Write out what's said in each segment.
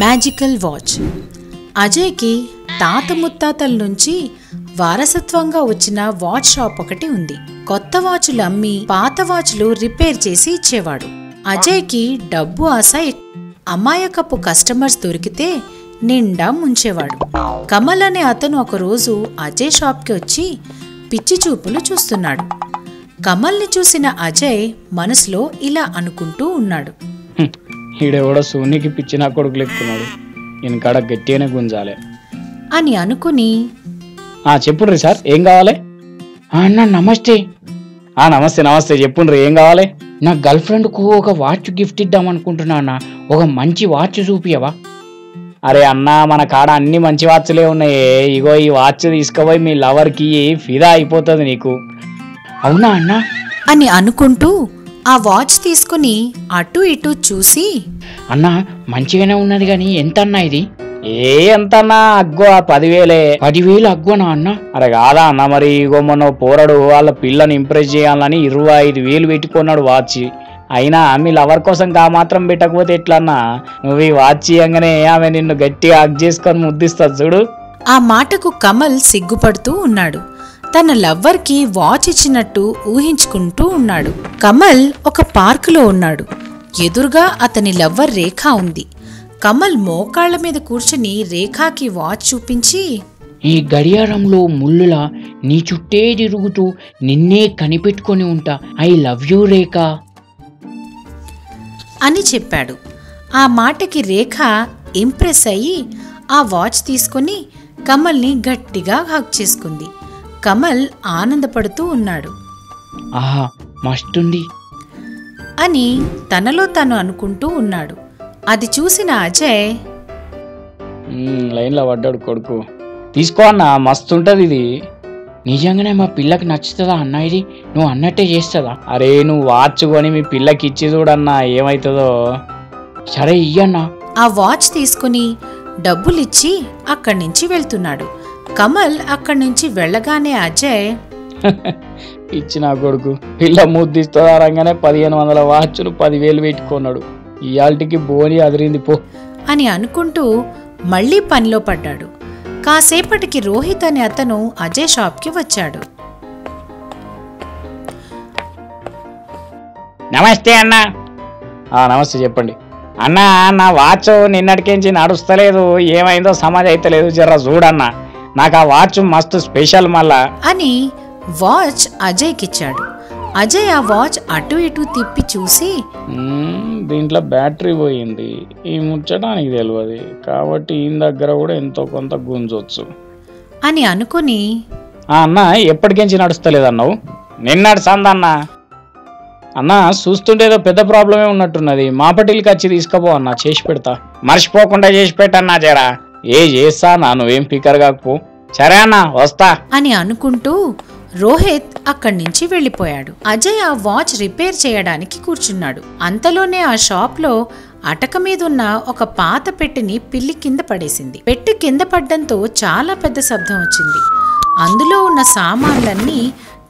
Magical watch. అజయ్కి తాత ముత్తాతల నుంచి వారసత్వంగా వచ్చిన వాచ్ షాప్ ఒకటి ఉంది. కొత్త వాచులు అమ్మి పాత వాచులు రిపేర్ చేసి ఇచ్చేవాడు. అజయ్కి డబ్బు ఆశ. అమాయకపు కస్టమర్స్ దొరికితే నిండా ముంచేవాడు. కమల్ అనే అతను ఒకరోజు అజయ్ షాప్కి వచ్చి పిచ్చి చూపులు చూస్తున్నాడు. కమల్ని చూసిన అజయ్ మనసులో ఇలా అనుకుంటూ ఉన్నాడు, ఈడెవడో సోనికి పిచ్చిన కొడుకు లెక్కున్నాడు, ఈయనకాడ గట్టిగానే గుంజాలే అని అనుకుని, చెప్పుండ్రి సార్ ఏం కావాలి? అన్న నమస్తే. నమస్తే నమస్తే, చెప్పుండ్రి ఏం కావాలి? నా గర్ల్ ఫ్రెండ్కు ఒక వాచ్ గిఫ్ట్ ఇద్దామనుకుంటున్నా అన్న, ఒక మంచి వాచ్ చూపియవా? అరే అన్న, మన కాడ అన్ని మంచి వాచ్లే ఉన్నాయే, ఇగో ఈ వాచ్ తీసుకుపోయి మీ లవర్కి ఫిదా అయిపోతుంది నీకు. అవునా అన్న అని అనుకుంటూ ఆ వాచ్ తీసుకుని అటు ఇటు చూసి, అన్న మంచిగానే ఉన్నది కానీ ఎంత అన్నా ఇది? ఎంతన్నా అగ్గో 10,000. 10,000 అగ్గోనా అన్న? అరే కాదా అన్న, మరి ఇగో మొన్న పోరాడు వాళ్ళ పిల్లని ఇంప్రెస్ చేయాలని 25,000 పెట్టుకున్నాడు వాచ్. అయినా మీ లవర్ కోసం మాత్రం పెట్టకపోతే ఎట్లన్నా? నువ్వు ఈ వాచ్ ఇయ్యంగానే ఆమె నిన్ను గట్టిగా హగ్ చేసుకొని ముద్దిస్తాడు చూడు. ఆ మాటకు కమల్ సిగ్గుపడుతూ ఉన్నాడు. తన లవ్వర్కి వాచ్ ఇచ్చినట్టు ఊహించుకుంటూ ఉన్నాడు. కమల్ ఒక పార్కులో ఉన్నాడు. ఎదురుగా అతని లవ్వర్ రేఖ ఉంది. కమల్ మోకాళ్ల మీద కూర్చుని రేఖాకి వాచ్ చూపించి, ఈ గడియారంలో ముళ్ళులా నీ చుట్టే తిరుగుతూ నిన్నే కనిపెట్టుకొని ఉంటా, ఐ లవ్ యూ రేఖ అని చెప్పాడు. ఆ మాటకి రేఖ ఇంప్రెస్ అయ్యి ఆ వాచ్ తీసుకుని కమల్ని గట్టిగా హగ్ చేసుకుంది. కమల్ ఆనందపడుతూ ఉన్నాడు. ఆహా మస్తుంది అని తనలో తను అనుకుంటూ ఉన్నాడు. అది చూసిన అజయ్, లైన్లో పడ్డాడు కొడుకు, తీసుకో అన్న మస్తుంటది ఇది. నిజంగానే మా పిల్లకి నచ్చుతుందా అన్న? ఇది నువ్వు అన్నట్టే చేస్తుందా? అరే నువ్వు వాచ్ కొని మీ పిల్లకి ఇచ్చి చూడన్నా ఏమవుతుందో. సరే ఇయ్యన్నా. ఆ వాచ్ తీసుకుని డబ్బులిచ్చి అక్కడి నుంచి వెళ్తున్నాడు. కమల్ అక్కడి నుంచి వెళ్ళగానే అజయ్, ఇచ్చిన కొడుకు పిల్ల ముద్దిస్తుందా రంగానే 1,500 వాచ్లు 10,000 పెట్టుకున్నాడు. ఇయాల్టికి బోని అదిరింది పో అని అనుకుంటూ మళ్లీ పనిలో పడ్డాడు. కాసేపటికి రోహిత్ అనే అతను అజయ్ షాప్కి వచ్చాడు. నమస్తే అన్న. నమస్తే చెప్పండి అన్న. నా వాచ్ నిన్నటికించి నడుస్తలేదు, ఏమైందో సమాజ్ అయితే లేదు, జర్రా చూడన్నా. నాకు ఆ వాచ్ మస్తు స్పెషల్ మళ్ళా అని వాచ్ అజయ్కిచ్చాడు. అజయ్ ఆ వాచ్ అటు ఇటు తిప్పి చూసి, దీంట్లో బ్యాటరీ పోయింది, ఈ ముచ్చటానికి తెలియదు కాబట్టి ఈయన దగ్గర కూడా ఎంతో కొంత గుంజొచ్చు అని అనుకుని, అన్న ఎప్పటికించి నడుస్తలేదన్నావు? నిన్నటి సందన్నా. అన్న చూస్తుంటే ఏదో పెద్ద ప్రాబ్లమే ఉన్నట్టున్నది, మాపటిల్కి వచ్చి తీసుకుపో అన్న, చేసి పెడతా. మర్చిపోకుండా చేసి పెట్టన్నా జరా. చేస్తా నువ్వేం ఫికర్ కాకపో. సరే అన్న వస్తా అని అనుకుంటూ రోహిత్ అక్కడి నుంచి వెళ్లిపోయాడు. అజయ్ ఆ వాచ్ రిపేర్ చేయడానికి కూర్చున్నాడు. అంతలోనే ఆ షాప్ లో అటక మీదున్న ఒక పాత పెట్టెని పిల్లి కింద పడేసింది. పెట్టె కింద పడ్డంతో చాలా పెద్ద శబ్దం వచ్చింది. అందులో ఉన్న సామాన్లన్నీ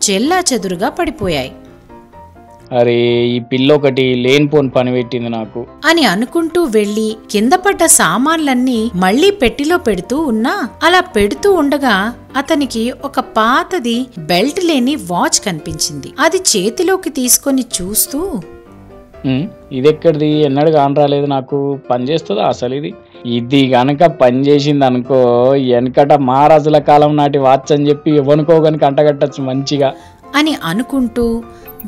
చెల్లాచెదురుగా పడిపోయాయి. అరే ఈ పిల్ల ఒకటి లేనిపోని పని పెట్టింది నాకు అని అనుకుంటూ వెళ్లి కింద పడ్డ సామాన్లన్నీ మళ్లీ పెట్టిలో పెడుతూ ఉన్నా, అలా పెడుతూ ఉండగా అతనికి ఒక పాతది బెల్ట్ లేని వాచ్ కనిపించింది. అది చేతిలోకి తీసుకొని చూస్తూ, ఇదెక్కడిది, ఎన్నడూ కానరాలేదు నాకు, పనిచేస్తుందా అసలు ఇది? ఇది గనక పనిచేసింది అనుకో, వెనకట మహారాజుల కాలం నాటి వాచ్ అని చెప్పి ఎవనుకో గనుక అంటగట్టచ్చు మంచిగా అని అనుకుంటూ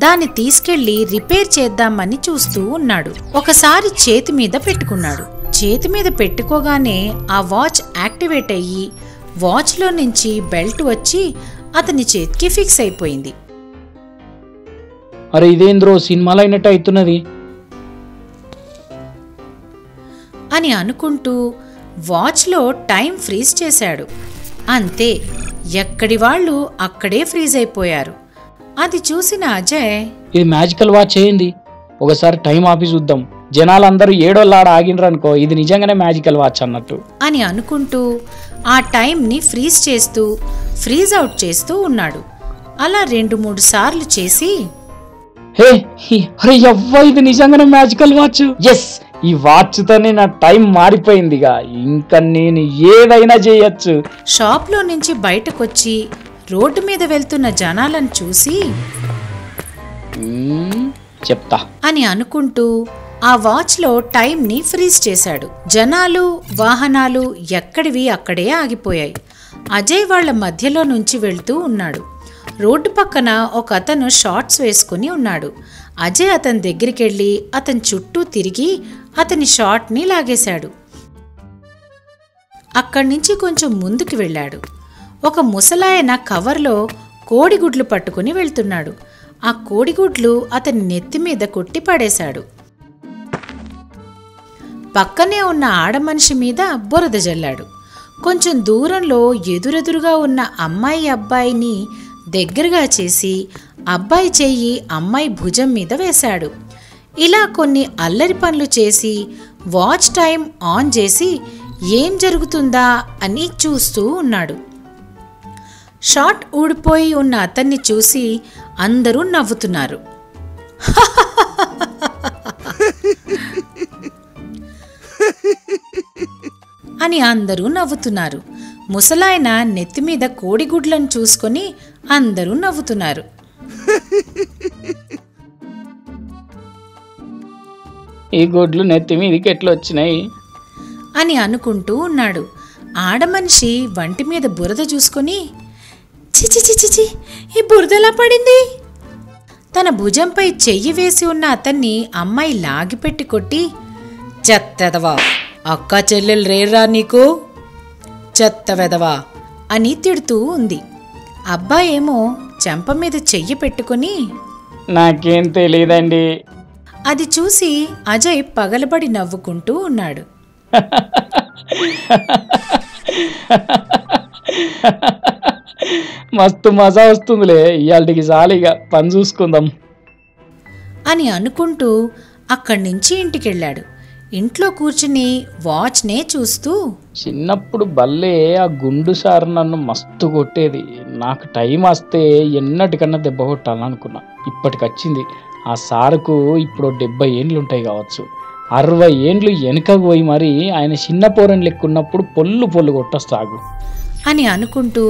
దాన్ని తీసుకెళ్లి రిపేర్ చేద్దామని చూస్తూ ఉన్నాడు. ఒకసారి చేతి మీద పెట్టుకున్నాడు. చేతి మీద పెట్టుకోగానే ఆ వాచ్ యాక్టివేట్ అయ్యి వాచ్లో నుంచి బెల్ట్ వచ్చి అతని చేతికి ఫిక్స్ అయిపోయింది. అరే ఇదేంద్రో సినిమాలో అయినట్టు అవుతున్నది అని అనుకుంటూ వాచ్లో టైం ఫ్రీజ్ చేశాడు. అంతే, ఎక్కడి వాళ్ళు అక్కడే ఫ్రీజ్ అయిపోయారు. అది చూసిన అజయ్, ఇది మ్యాజికల్ వాచ్ అయింది, ఒకసారి టైం ఆపి చూద్దాం, జనాలందరూ ఏడోళ్ళాడ ఆగినరనుకో ఇది నిజంగానే మ్యాజికల్ వాచ్ అన్నట్టు అని అనుకుంటూ ఆ టైంని ఫ్రీజ్ చేస్తూ ఫ్రీజ్ అవుట్ చేస్తూ ఉన్నాడు. అలా 2-3 సార్లు చేసి, హే అరే యవ్వ ఇది నిజంగానే మ్యాజికల్ వాచ్, ఎస్ ఈ వాచ్తోనే నా టైం మారిపోయిందిగా, ఇంకా నేను ఏదైనా చేయొచ్చు. షాప్లో నుంచి బయటకొచ్చి రోడ్డు మీద వెళ్తున్న జనాలను చూసి చెప్తా అని అనుకుంటూ ఆ వాచ్లో టైంని ఫ్రీజ్ చేశాడు. జనాలు వాహనాలు ఎక్కడివి అక్కడే ఆగిపోయాయి. అజయ్ వాళ్ల మధ్యలో నుంచి వెళ్తూ ఉన్నాడు. రోడ్డు పక్కన ఒక అతను షార్ట్స్ వేసుకుని ఉన్నాడు. అజయ్ అతని దగ్గరికెళ్ళి అతని చుట్టూ తిరిగి అతని షార్ట్ని లాగేశాడు. అక్కడి నుంచి కొంచెం ముందుకు వెళ్ళాడు. ఒక ముసలాయన కవర్లో కోడిగుడ్లు పట్టుకుని వెళ్తున్నాడు. ఆ కోడిగుడ్లు అతని నెత్తి మీద కొట్టి పడేశాడు. పక్కనే ఉన్న ఆడమనిషి మీద బురద జల్లాడు. కొంచెం దూరంలో ఎదురెదురుగా ఉన్న అమ్మాయి అబ్బాయిని దగ్గరగా చేసి అబ్బాయి చెయ్యి అమ్మాయి భుజం మీద వేశాడు. ఇలా కొన్ని అల్లరి పనులు చేసి వాచ్ టైం ఆన్ చేసి ఏం జరుగుతుందా అని చూస్తూ ఉన్నాడు. షార్ట్ ఊడిపోయి ఉన్న అతన్ని చూసి అందరూ నవ్వుతున్నారు. అని అందరూ నవ్వుతున్నారు. ముసలాయన నెత్తిమీద కోడిగుడ్లను చూసుకొని అందరూ నవ్వుతున్నారు. ఈ గుడ్లు నెత్తి మీదకి ఎట్లా వచ్చినాయి అని అనుకుంటూ ఉన్నాడు. ఆడమనిషి వంటి మీద బురద చూసుకొని చిచి చిచి ఈ బురదలా పడింది. తన భుజంపై చెయ్యి వేసి ఉన్న అతన్ని అమ్మాయి లాగిపెట్టి కొట్టి, చెత్తెదవా, అక్క చెల్లెలు రేర్రా నీకు, చెత్త వెదవా అని తిడుతూ ఉంది. అబ్బాయేమో చెంప మీద చెయ్యి పెట్టుకుని, నాకేం తెలియదండి. అది చూసి అజయ్ పగలబడి నవ్వుకుంటూ ఉన్నాడు. మస్తు మజా వస్తుందిలే, ఇవాళకి జాలీగా పని చూసుకుందాం అని అనుకుంటూ అక్కడి నుంచి ఇంటికెళ్ళాడు. ఇంట్లో కూర్చుని వాచ్నే చూస్తూ, చిన్నప్పుడు బల్లే ఆ గుండు సార్ నన్ను మస్తు కొట్టేది. నాకు టైం వస్తే ఎన్నటికన్నా దెబ్బ కొట్టాలనుకున్నా. ఇప్పటికొచ్చింది. ఆ సారుకు ఇప్పుడు 70 ఏండ్లు ఉంటాయి కావచ్చు. 60 ఏండ్లు వెనుకకు పోయి మరి ఆయన చిన్న పోరని లెక్కున్నప్పుడు పొల్లు పొల్లు కొట్టొస్తాగు అని అనుకుంటూ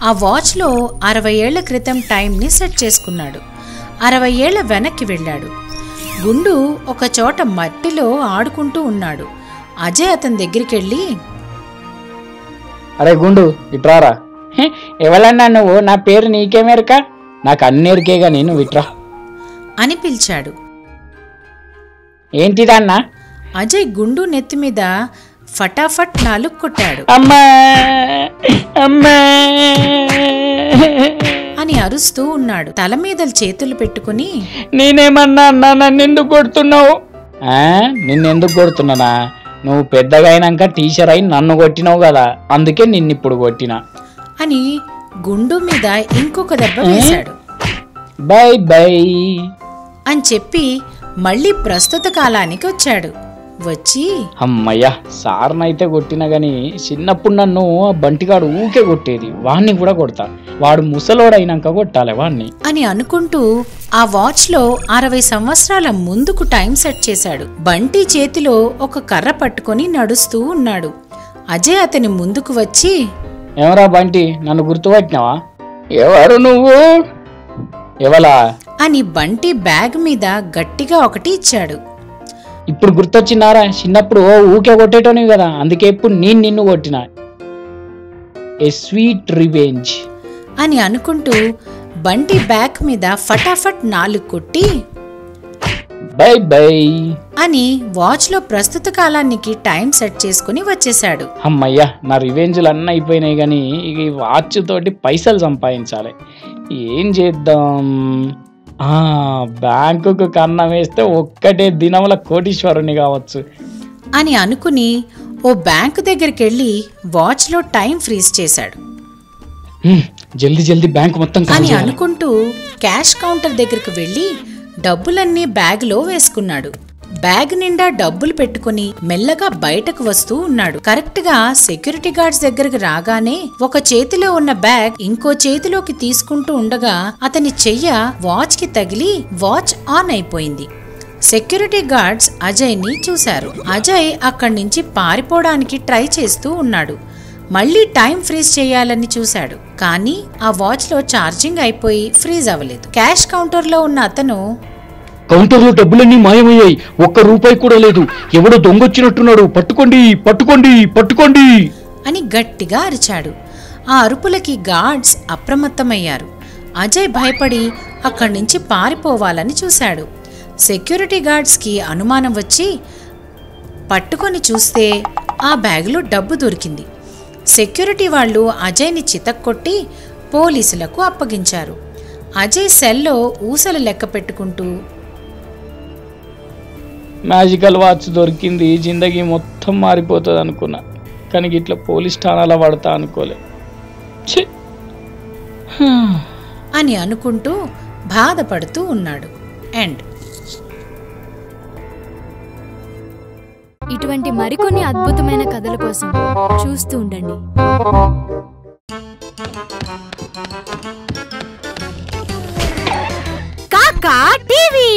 ఆ వాచ్లో 60 ఏళ్ల క్రితం టైంని సెట్ చేసుకున్నాడు. 60 ఏళ్ల వెనక్కి వెళ్ళాడు. గుండు ఒక చోట మట్టిలో ఆడుకుంటూ ఉన్నాడు. అజయ్ అతని దగ్గరికి వెళ్ళి, అరే గుండు ఇట్రారా. ఎవరన్నా నువ్వు? నా పేరు నీకేమేరక? నాకు అన్నేరికేగా, నేను విట్రా అని పిలిచాడు. ఏంటిదన్నా? అజయ్ గుండు నెత్తి మీద ఫటాఫట్ 4 కొట్టాడు. అమ్మా అమ్మా అని అరుస్తూ ఉన్నాడు. తల మీద చేతులు పెట్టుకుని, నేనేమన్నా అన్నా? నన్నెందుకు కొడుతున్నావు? నిన్నెందుకు కొడుతున్నానా? నువ్వు పెద్దగా అయినాక టీచర్ అయి నన్ను కొట్టినావు కదా, అందుకే నిన్నిప్పుడు కొట్టినా అని గుండు మీద ఇంకొక దెబ్బ వేశాడు. బై బై అని చెప్పి మళ్ళీ ప్రస్తుత కాలానికి వచ్చాడు. వచ్చి, అమ్మయ్యా, సార్నైతే కొట్టినా గాని చిన్నప్పుడు నన్ను బంటిగాడు ఊకే కొట్టేది, వాణ్ణి కూడా కొడతా. వాడు ముసలోడైనాక కొట్టాలి వాణ్ణి అని అనుకుంటూ ఆ వాచ్లో 60 సంవత్సరాల ముందుకు టైం సెట్ చేశాడు. బంటి చేతిలో ఒక కర్ర పట్టుకొని నడుస్తూ ఉన్నాడు. అజయ్ అతని ముందుకు వచ్చి, ఎవరా బంటి, నన్ను గుర్తుపట్టినావా? ఎవరు నువ్వు? ఎవలా అని బంటి బ్యాగ్ మీద గట్టిగా ఒకటి ఇచ్చాడు. ఇప్పుడు గుర్తొచ్చినారా? చిన్నప్పుడు ఊకే కొట్టేటోని కదా, అందుకే ఇప్పుడు నేను నిన్ను కొట్టినా. ఏ స్వీట్ రివెంజ్ అని అనుకుంటూ బంటి బ్యాగ్ మీద ఫటాఫట్ 4 కొట్టి, బై బై అని వాచ్లో ప్రస్తుత కాలానికి టైం సెట్ చేసుకుని వచ్చేశాడు. అమ్మయ్యా, నా రివెంజ్లు అన్నీ అయిపోయినాయి కానీ ఇక ఈ వాచ్ తోటి పైసలు సంపాదించాలి. ఏం చేద్దాం? బ్యాంకుకు కన్నం వేస్తే ఒక్కటే దినంలో కోటీశ్వరుని కావచ్చు అని అనుకుని ఓ బ్యాంకు దగ్గరికి వెళ్ళి వాచ్లో టైం ఫ్రీజ్ చేశాడు. జల్దీ జల్దీ బ్యాంకు మొత్తం అని అనుకుంటూ క్యాష్ కౌంటర్ దగ్గరికి వెళ్ళి డబ్బులన్నీ బ్యాగ్లో వేసుకున్నాడు. బ్యాగ్ నిండా డబ్బులు పెట్టుకుని మెల్లగా బయటకు వస్తూ ఉన్నాడు. కరెక్ట్ గా సెక్యూరిటీ గార్డ్స్ దగ్గరికి రాగానే ఒక చేతిలో ఉన్న బ్యాగ్ ఇంకో చేతిలోకి తీసుకుంటూ ఉండగా అతని చెయ్య వాచ్ కి తగిలి వాచ్ ఆన్ అయిపోయింది. సెక్యూరిటీ గార్డ్స్ అజయ్ని చూశారు. అజయ్ అక్కడి నుంచి పారిపోవడానికి ట్రై చేస్తూ ఉన్నాడు. మళ్ళీ టైం ఫ్రీజ్ చేయాలని చూశాడు, కానీ ఆ వాచ్లో ఛార్జింగ్ అయిపోయి ఫ్రీజ్ అవ్వలేదు. క్యాష్ కౌంటర్లో ఉన్న అతను, కౌంటర్లో డబ్బులన్నీ మాయమయ్యాయి, ₹1 కూడా లేదు, ఎవడో దొంగొచ్చినట్టున్నాడు, పట్టుకోండి పట్టుకోండి పట్టుకోండి అని గట్టిగా అరిచాడు. ఆ అరుపులకి గార్డ్స్ అప్రమత్తమయ్యారు. అజయ్ భయపడి అక్కడి నుంచి పారిపోవాలని చూశాడు. సెక్యూరిటీ గార్డ్స్కి అనుమానం వచ్చి పట్టుకొని చూస్తే ఆ బ్యాగులో డబ్బు దొరికింది. సెక్యూరిటీ వాళ్ళు అజయ్ని చితక్కొట్టి పోలీసులకు అప్పగించారు. అజయ్ సెల్లో ఊసలు లెక్క పెట్టుకుంటూ, మ్యాజికల్ వాచ్ దొరికింది, జిందగీ మొత్తం మారిపోతుంది అనుకున్నా, కానీ ఇట్లా పోలీస్ ఠాణాలో పడతా అనుకోలే అని అనుకుంటూ బాధపడుతూ ఉన్నాడు. ఎండ్. ఇటువంటి మరికొన్ని అద్భుతమైన కథల కోసం చూస్తూ ఉండండి. కాకా టీవీ.